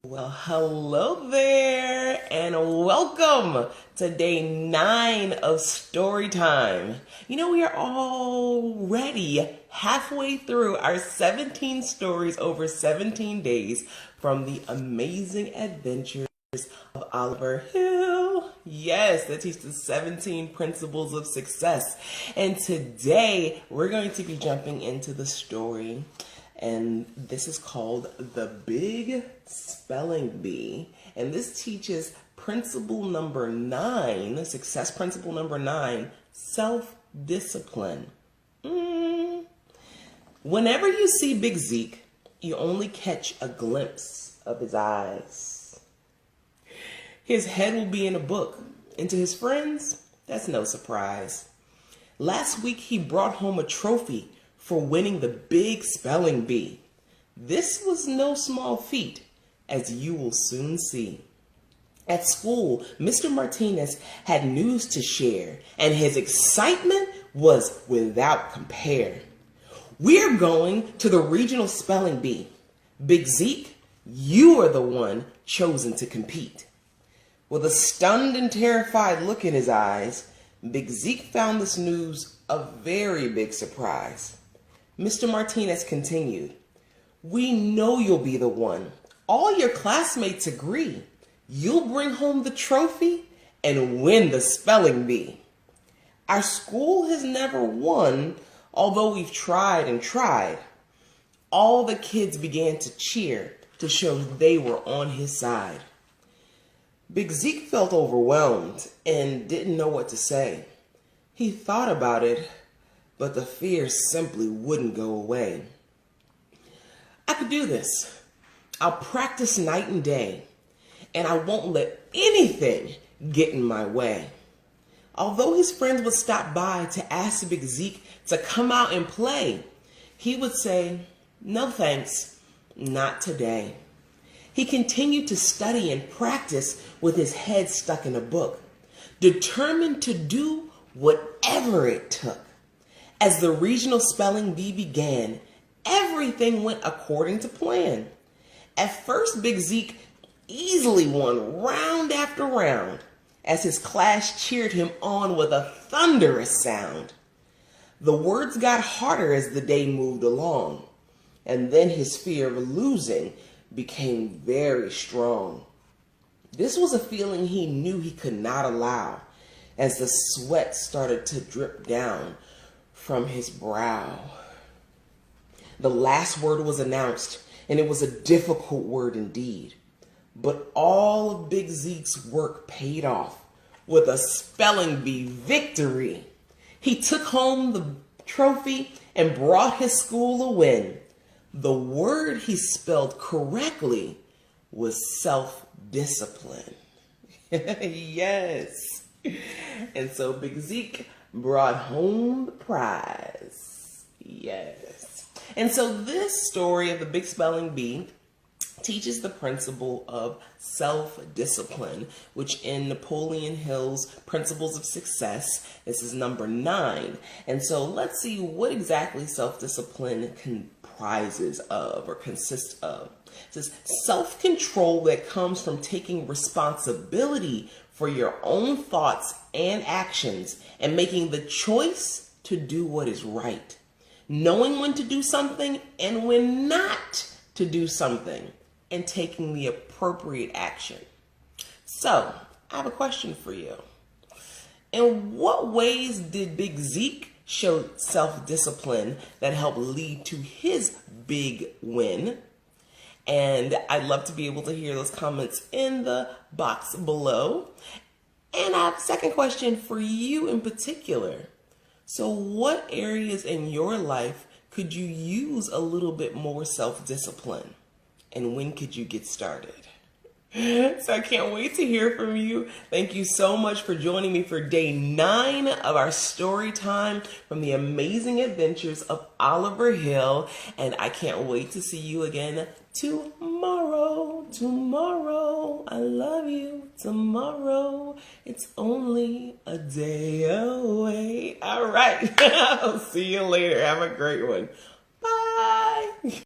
Well, hello there, and welcome to day 9 of story time. We are already halfway through our 17 stories over 17 days from the amazing adventures of Oliver Hill. Yes, that teaches the 17 principles of success. And today we're going to be jumping into the story, and this is called The Big Spelling Bee. And this teaches principle number 9, success principle number 9, self-discipline. Whenever you see Big Zeke, you only catch a glimpse of his eyes. His head will be in a book, and to his friends, that's no surprise. Last week, he brought home a trophy for winning the Big Spelling Bee. This was no small feat, as you will soon see. At school, Mr. Martinez had news to share, and his excitement was without compare. We're going to the regional spelling bee. Big Zeke, you are the one chosen to compete. With a stunned and terrified look in his eyes, Big Zeke found this news a very big surprise. Mr. Martinez continued, "We know you'll be the one. All your classmates agree. You'll bring home the trophy and win the spelling bee. Our school has never won, although we've tried and tried." All the kids began to cheer to show they were on his side. Big Zeke felt overwhelmed and didn't know what to say. He thought about it, but the fear simply wouldn't go away. "I could do this. I'll practice night and day, and I won't let anything get in my way." Although his friends would stop by to ask Big Zeke to come out and play, he would say, "No thanks, not today." He continued to study and practice with his head stuck in a book, determined to do whatever it took. As the regional spelling bee began, everything went according to plan. At first, Big Zeke easily won round after round as his class cheered him on with a thunderous sound. The words got harder as the day moved along, and then his fear of losing became very strong. This was a feeling he knew he could not allow as the sweat started to drip down from his brow. The last word was announced, and it was a difficult word indeed. But all of Big Zeke's work paid off with a spelling bee victory. He took home the trophy and brought his school a win. The word he spelled correctly was self-discipline. Yes. And so Big Zeke brought home the prize. Yes. And so this story of the Big Spelling Bee teaches the principle of self-discipline, which in Napoleon Hill's Principles of Success, this is number 9. And so let's see what exactly self-discipline comprises of or consists of. It says self-control that comes from taking responsibility for your own thoughts and actions and making the choice to do what is right. Knowing when to do something and when not to do something, and taking the appropriate action. So, I have a question for you. In what ways did Big Zeke show self-discipline that helped lead to his big win? And I'd love to be able to hear those comments in the box below. And I have a second question for you in particular. So what areas in your life could you use a little bit more self-discipline? And when could you get started? So I can't wait to hear from you. Thank you so much for joining me for day 9 of our story time from the amazing adventures of Oliver Hill. And I can't wait to see you again tomorrow. Tomorrow. I love you. Tomorrow. It's only a day away. All right. I'll see you later. Have a great one.